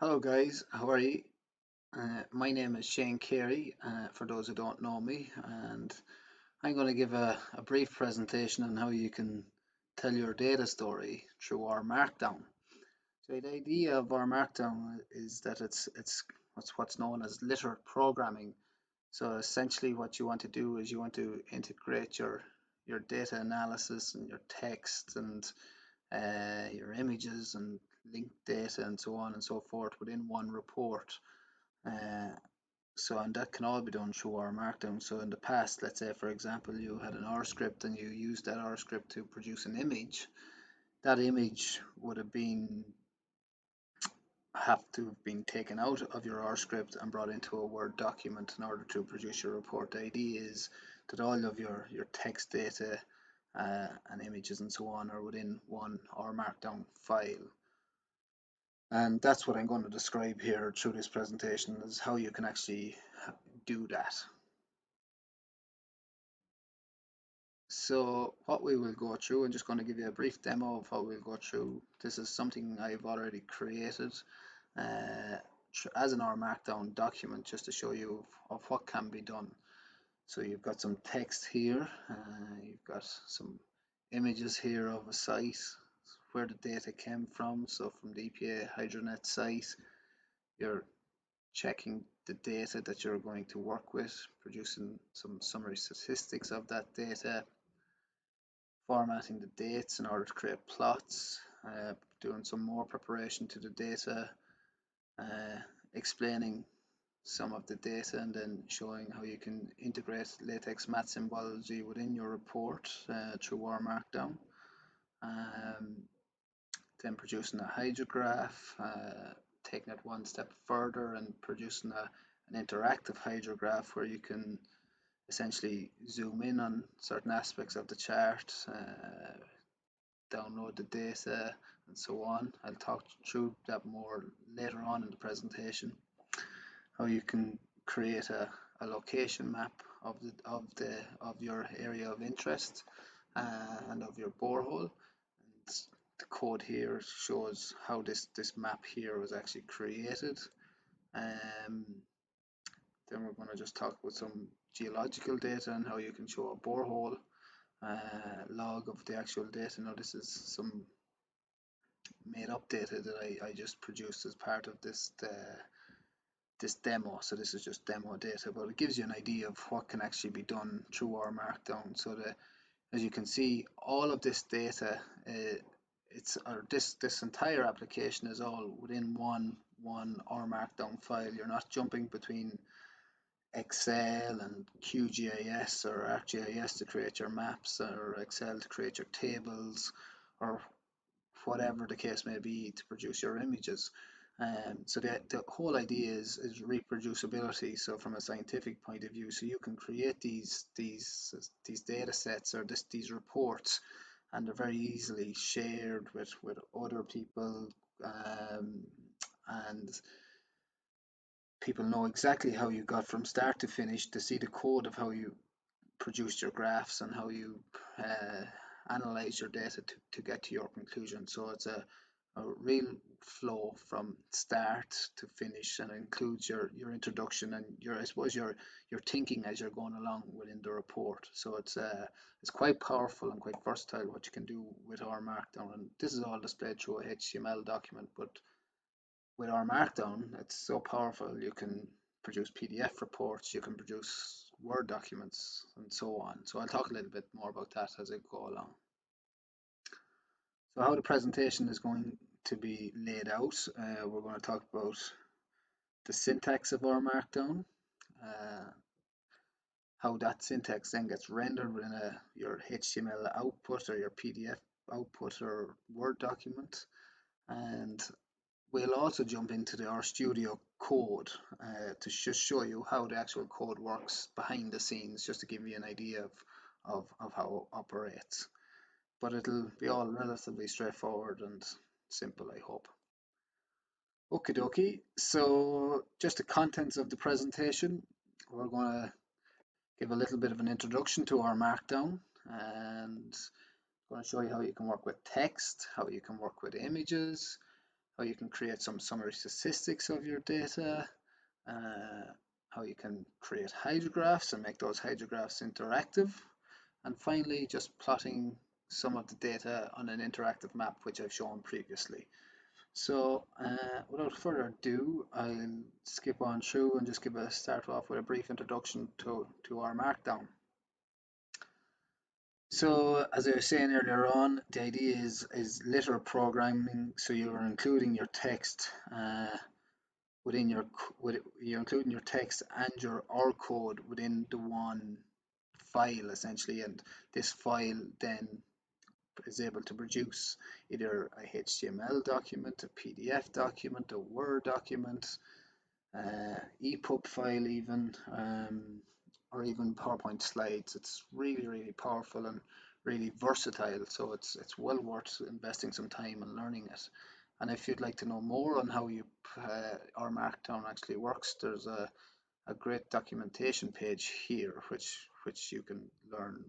Hello guys, how are you? My name is Shane Carey, for those who don't know me, and I'm going to give a brief presentation on how you can tell your data story through our Markdown. So the idea of our Markdown is that it's what's known as literate programming. So essentially what you want to do is you want to integrate your data analysis and your text and your images and linked data and so on and so forth within one report. Uh, and that can all be done through our Markdown. So in the past, let's say for example, you had an R script and you used that R script to produce an image. That image would have to have been taken out of your R script and brought into a Word document in order to produce your report. The idea is that all of your text data and images and so on are within one R Markdown file. And that's what I'm going to describe here through this presentation, is how you can actually do that. So what we will go through, I'm just going to give you a brief demo of what we'll go through. This is something I've already created uh, as an R Markdown document, just to show you of what can be done. So you've got some text here, you've got some images here of a site, where the data came from. So from the EPA HydroNet site, you're checking the data that you're going to work with, producing some summary statistics of that data, formatting the dates in order to create plots, doing some more preparation to the data, uh, explaining some of the data, and then showing how you can integrate latex math symbology within your report through our Markdown. Um, then producing a hydrograph, taking it one step further and producing an interactive hydrograph where you can essentially zoom in on certain aspects of the chart, download the data, and so on. I'll talk through that more later on in the presentation. How you can create a location map of your area of interest and of your borehole. And the code here shows how this map here was actually created. Um, then we're going to just talk about some geological data and how you can show a borehole log of the actual data. Now this is some made up data that I just produced as part of this demo. So this is just demo data, but it gives you an idea of what can actually be done through our Markdown. So as you can see, all of this data, this entire application is all within one R Markdown file. You're not jumping between Excel and QGIS or ArcGIS to create your maps, or Excel to create your tables, or whatever the case may be to produce your images. So the whole idea is reproducibility. So from a scientific point of view, so you can create these data sets or these reports, and they're very easily shared with other people, and people know exactly how you got from start to finish, to see the code of how you produced your graphs and how you analyze your data to get to your conclusion. So it's a real flow from start to finish, and it includes your introduction and I suppose your thinking as you're going along within the report. So it's quite powerful and quite versatile what you can do with our Markdown, and this is all displayed through a HTML document. But with our Markdown, it's so powerful. You can produce PDF reports, you can produce Word documents, and so on. So I'll talk a little bit more about that as I go along. So how the presentation is going to be laid out, we're going to talk about the syntax of our Markdown, uh, how that syntax then gets rendered within your HTML output or your PDF output or Word document. And we'll also jump into the RStudio code to just show you how the actual code works behind the scenes, just to give you an idea of how it operates. But it'll be all relatively straightforward and simple, I hope. Okie dokie. So just the contents of the presentation. We're going to give a little bit of an introduction to our Markdown, and going to show you how you can work with text, how you can work with images, how you can create some summary statistics of your data, uh, how you can create hydrographs and make those hydrographs interactive, and finally just plotting some of the data on an interactive map which I've shown previously. So without further ado, I'll skip on through and just start off with a brief introduction to our Markdown. So as I was saying earlier on, the idea is literal programming. So you're including your text within your you're including your text and your R code within the one file essentially, and this file then is able to produce either a HTML document, a PDF document, a Word document, EPUB file even, or even PowerPoint slides. It's really powerful and really versatile, so it's well worth investing some time and learning it. And if you'd like to know more on how our Markdown actually works, there's a great documentation page here which you can learn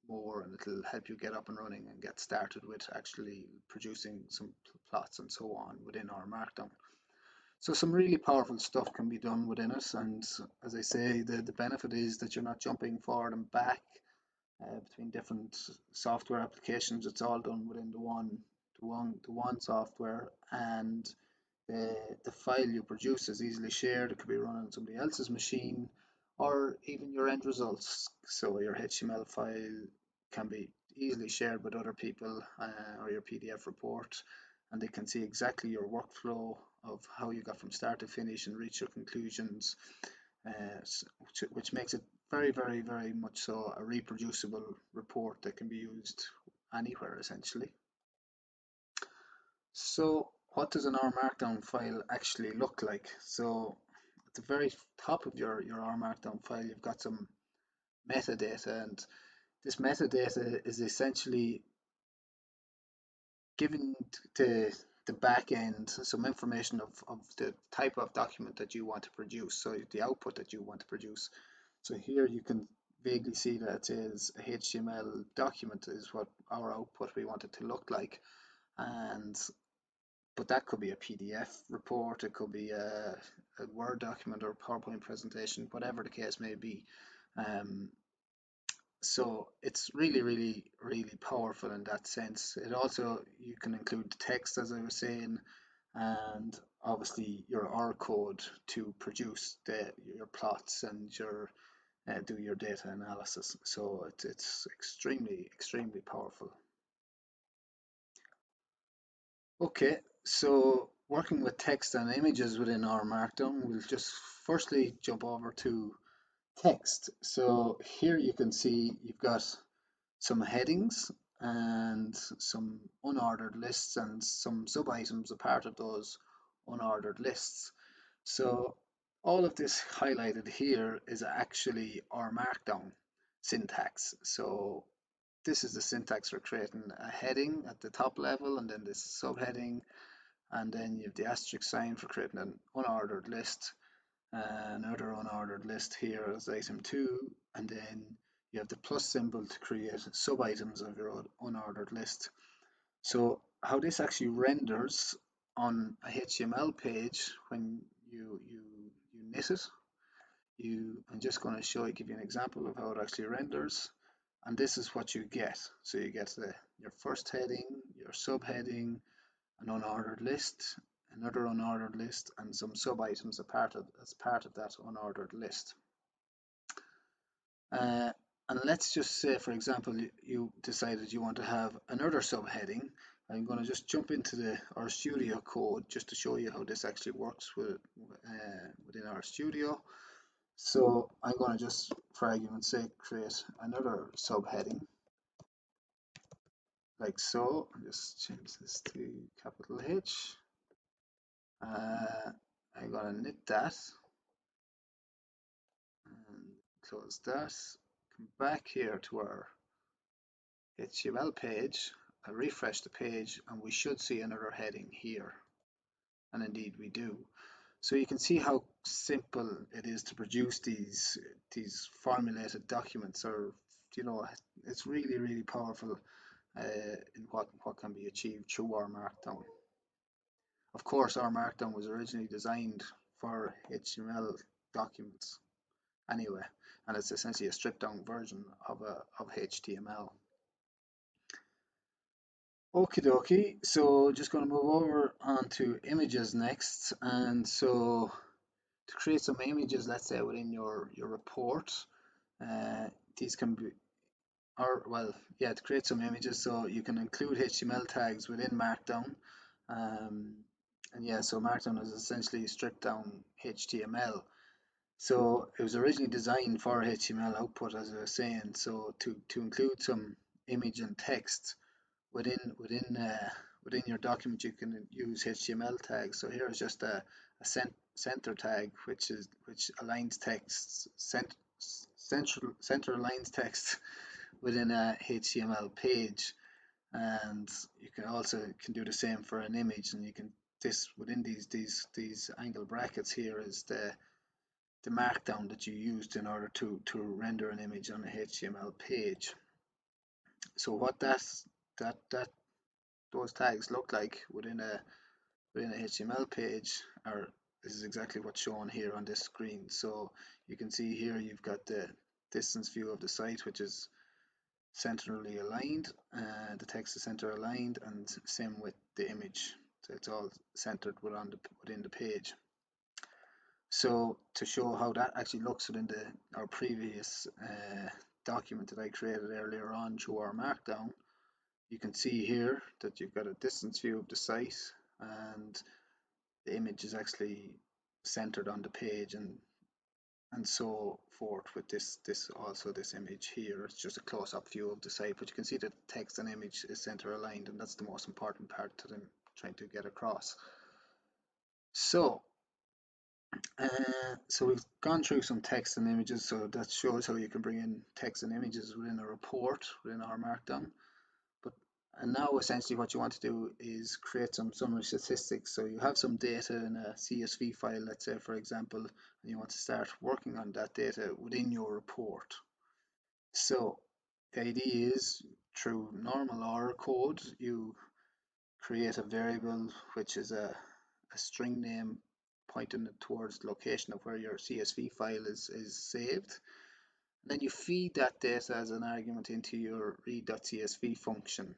more, and it'll help you get up and running and get started with actually producing some plots and so on within our Markdown. So some really powerful stuff can be done within it, and as I say, the benefit is that you're not jumping forward and back between different software applications. It's all done within the one software, and the file you produce is easily shared. It could be run on somebody else's machine, or even your end results. So your HTML file can be easily shared with other people, or your PDF report, and they can see exactly your workflow of how you got from start to finish and reach your conclusions, which makes it very much so a reproducible report that can be used anywhere essentially. So what does an R Markdown file actually look like? So at the very top of your R Markdown file, you've got some metadata, and this metadata is essentially giving the back end some information of the type of document that you want to produce, so the output that you want to produce. So here you can vaguely see that it says a HTML document is what our output we want it to look like, and but that could be a PDF report, it could be a Word document or a PowerPoint presentation, whatever the case may be. So it's really powerful in that sense. It also, you can include the text as I was saying, and obviously your R code to produce your plots and your do your data analysis. So it's extremely powerful. Okay, so working with text and images within our Markdown, we'll just firstly jump over to text. So here you can see you've got some headings and some unordered lists and some sub items a part of those unordered lists. So all of this highlighted here is actually our Markdown syntax. So this is the syntax for creating a heading at the top level, and then this subheading, and then you have the asterisk sign for creating an unordered list, another unordered list here as item 2, and then you have the plus symbol to create sub items of your unordered list. So how this actually renders on a HTML page when you knit it, I'm just going to give you an example of how it actually renders, and this is what you get. So you get your first heading, your subheading, an unordered list, another unordered list, and some sub items as part of that unordered list. And let's just say, for example, you decided you want to have another subheading. I'm going to just jump into our studio code just to show you how this actually works within our studio. So I'm going to just, for argument's sake, create another subheading like so. I'll just change this to capital H. I'm going to knit that and close that. Come back here to our HTML page. I'll refresh the page and we should see another heading here. And indeed we do. So you can see how simple it is to produce these formulated documents, or it's really powerful in what can be achieved through our Markdown. Of course, our Markdown was originally designed for HTML documents anyway, and it's essentially a stripped down version of HTML. Okie dokie, so just going to move over onto images next. And so to create some images, let's say within your report, these can be, or well, yeah, to create some images, so you can include HTML tags within Markdown. Um, and yeah, so Markdown is essentially stripped down HTML. So it was originally designed for HTML output, as I was saying. So to include some image and text within your document, you can use HTML tags. So here is just a center tag, which aligns text center aligns text within a HTML page. And you can also can do the same for an image, and you can this within these angle brackets here is the markdown that you used in order to render an image on a HTML page. So what that those tags look like within a HTML page are this is exactly what's shown here on this screen. So you can see here you've got the distance view of the site, which is centrally aligned. The text is center aligned, and same with the image. So it's all centered within the page. So to show how that actually looks within our previous document that I created earlier on through our Markdown, you can see here that you've got a distance view of the site, and the image is actually centered on the page, and so forth with this image here. It's just a close-up view of the site, but you can see that text and image is center aligned, and that's the most important part that I'm trying to get across. So so we've gone through some text and images, so that shows how you can bring in text and images within a report within our Markdown. And now essentially what you want to do is create some summary statistics. So you have some data in a CSV file, let's say for example, and you want to start working on that data within your report. So the idea is through normal R code, you create a variable which is a string name pointing towards the location of where your CSV file is saved. And then you feed that data as an argument into your read.csv function.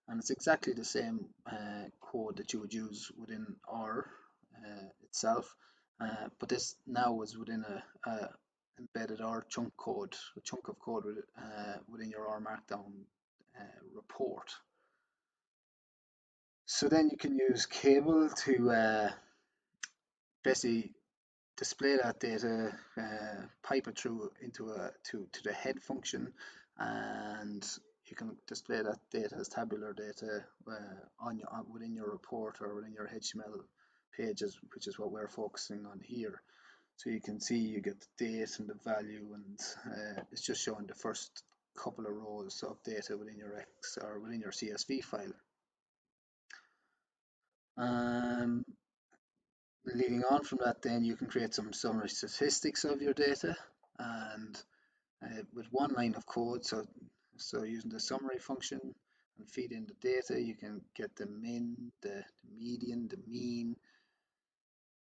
And it's exactly the same code that you would use within R itself, but this now is within a embedded R chunk code, a chunk of code within your R Markdown report. So then you can use cable to basically display that data, pipe it through into to the head function, and you can display that data as tabular data within your report or within your HTML pages, which is what we're focusing on here. So you can see you get the date and the value, and it's just showing the first couple of rows of data within your X or within your CSV file. Leading on from that, then you can create some summary statistics of your data, and with one line of code. So using the summary function and feed in the data, you can get the min, the median, the mean,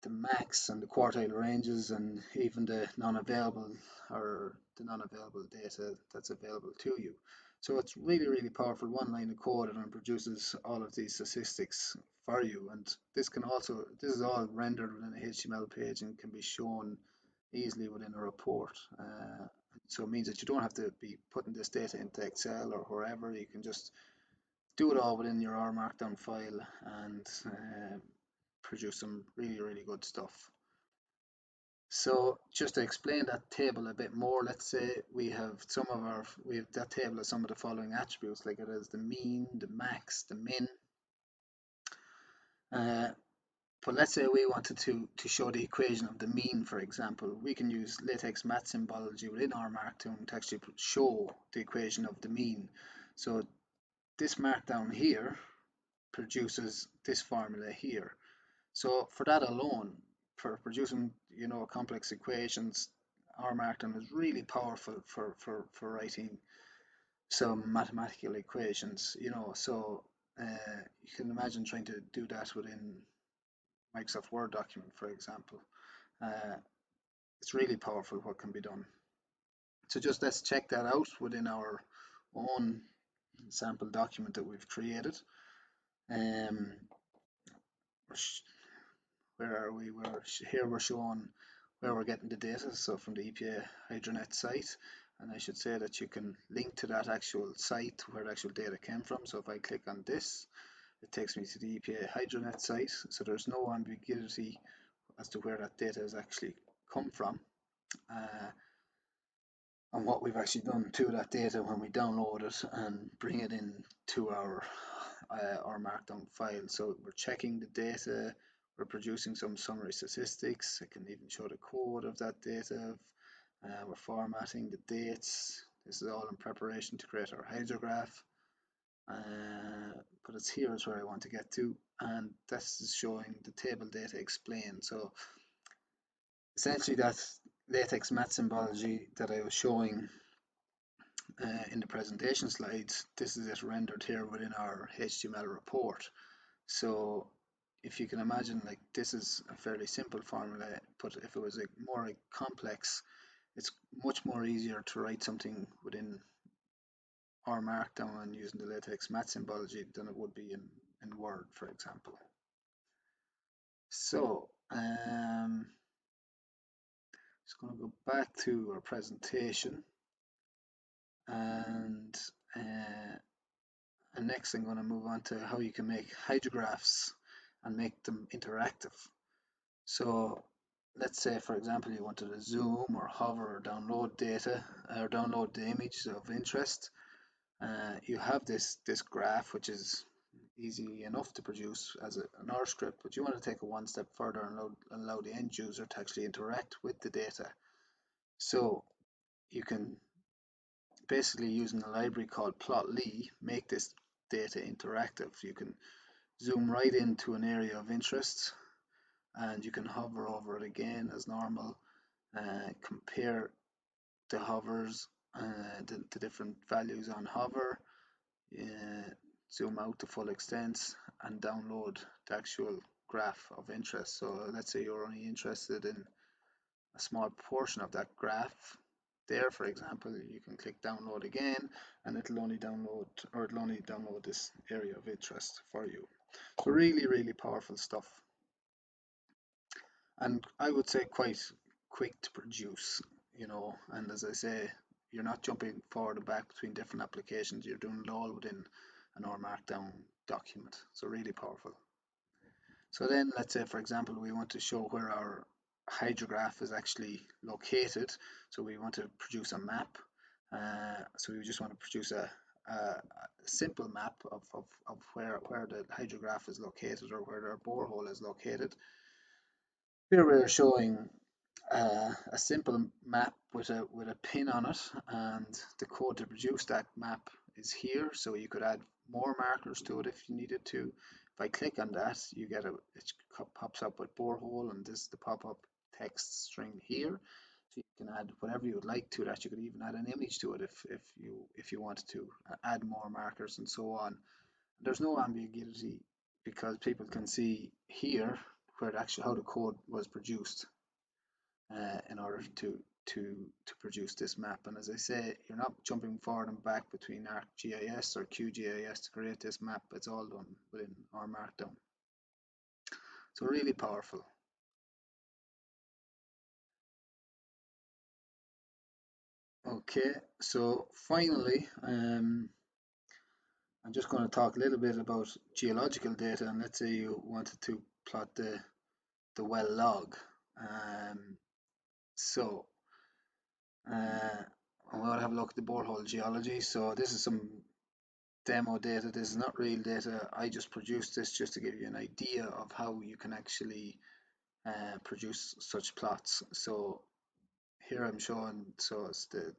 the max, and the quartile ranges, and even the non-available data that's available to you. So it's really powerful one line of code, and it produces all of these statistics for you. And this is all rendered within a HTML page and can be shown easily within a report. So it means that you don't have to be putting this data into Excel or wherever. You can just do it all within your R Markdown file and produce some really good stuff. So just to explain that table a bit more, let's say we have that table has some of the following attributes, like it has the mean, the max, the min. But let's say we wanted to show the equation of the mean, for example. We can use latex math symbology within our Markdown to actually show the equation of the mean. So this Markdown here produces this formula here. So for that alone, for producing complex equations, our Markdown is really powerful for writing some mathematical equations. So you can imagine trying to do that within Microsoft Word document, for example. Uh, it's really powerful what can be done. So just let's check that out within our own sample document that we've created. Um, where are we? Here we're showing where we're getting the data, so from the EPA HydroNet site, and I should say that you can link to that actual site where the actual data came from. So if I click on this, it takes me to the EPA HydroNet site, so there's no ambiguity as to where that data has actually come from, and what we've actually done to that data when we download it and bring it in to our Markdown file. So we're checking the data, we're producing some summary statistics. I can even show the code of that data. We're formatting the dates. This is all in preparation to create our hydrograph. But it's here is where I want to get to, and this is showing the table data explained. So essentially that latex math symbology that I was showing in the presentation slides, this is it rendered here within our HTML report. So if you can imagine, like, this is a fairly simple formula, but if it was more complex, it's much more easier to write something within our Markdown and using the latex math symbology than it would be in Word, for example. So just going to go back to our presentation, and next I'm going to move on to how you can make hydrographs and make them interactive. So let's say, for example, you wanted to zoom or hover or download data or download the image of interest. You have this graph, which is easy enough to produce as an R script, but you want to take it one step further and allow the end user to actually interact with the data. So you can basically, using a library called Plotly, make this data interactive. You can zoom right into an area of interest, and you can hover over it again as normal, compare the hovers, the different values on hover, zoom out to full extent, and download the actual graph of interest. So let's say you're only interested in a small portion of that graph there, for example, you can click download again, and it'll only download this area of interest for you. So really powerful stuff, and I would say quite quick to produce, and as I say, you're not jumping forward and back between different applications, you're doing it all within an R Markdown document. So really powerful. So then let's say, for example, we want to show where our hydrograph is actually located. So we want to produce a map. So we just want to produce a simple map of where the hydrograph is located, or where our borehole is located. Here we're showing a simple map with a pin on it, and the code to produce that map is here. So you could add more markers to it if you needed to. If I click on that, you get it pops up with borehole, and this is the pop-up text string here. So you can add whatever you would like to that. You could even add an image to it if you wanted to add more markers and so on. There's no ambiguity because people can see here where actually how the code was produced in order to produce this map. And as I say, you're not jumping forward and back between ArcGIS or QGIS to create this map. It's all done within our Markdown. So really powerful. Okay, so finally, I'm just going to talk a little bit about geological data, and let's say you wanted to plot the well log. So I'm going to have a look at the borehole geology. So this is some demo data. This is not real data. I just produced this just to give you an idea of how you can actually produce such plots. So here I'm showing, so it's the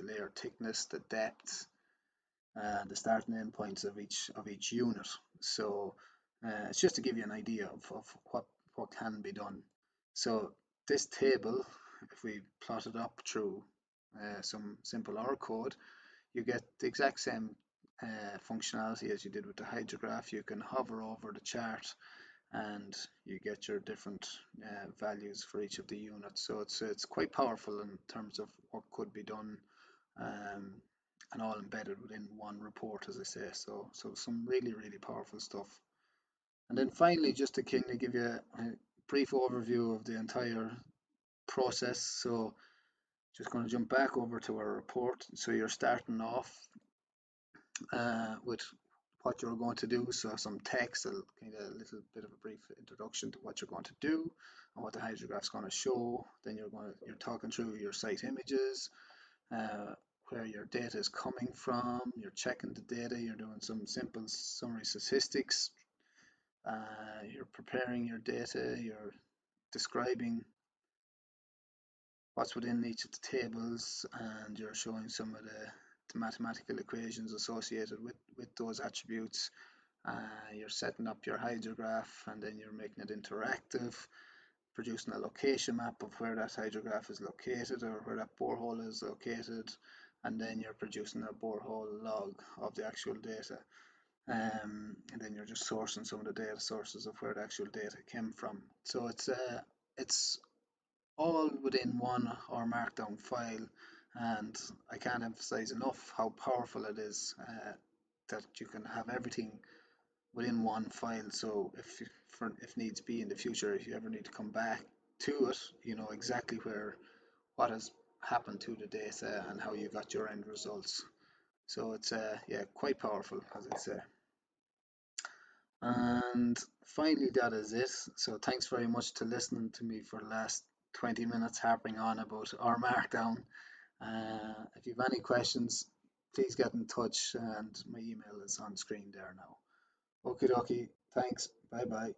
layer thickness, the depth, the start and end points of each unit. So it's just to give you an idea of what can be done. So this table, if we plot it up through some simple R code, you get the exact same functionality as you did with the hydrograph. You can hover over the chart and you get your different values for each of the units. So it's quite powerful in terms of what could be done, um, and all embedded within one report, as I say. So some really powerful stuff. And then finally, just to kind of give you a brief overview of the entire process. So just going to jump back over to our report. So you're starting off with what you're going to do. So some text, a kind of a little bit of a brief introduction to what you're going to do and what the hydrograph's going to show. Then you're talking through your site images, uh, where your data is coming from. You're checking the data. You're doing some simple summary statistics. You're preparing your data. You're describing what's within each of the tables, and you're showing some of the mathematical equations associated with those attributes. You're setting up your hydrograph, and then you're making it interactive, producing a location map of where that hydrograph is located or where that borehole is located, and then you're producing a borehole log of the actual data. And then you're just sourcing some of the data sources of where the actual data came from. So it's all within one or markdown file, and I can't emphasize enough how powerful it is, that you can have everything within one file. So if needs be in the future, if you ever need to come back to it, you know exactly what has happened to the data and how you got your end results. So it's yeah, quite powerful, as I say. And finally, that is it. So thanks very much to listening to me for the last 20 minutes harping on about our Markdown. If you have any questions, please get in touch, and my email is on screen there now. Okie dokie, thanks, bye bye.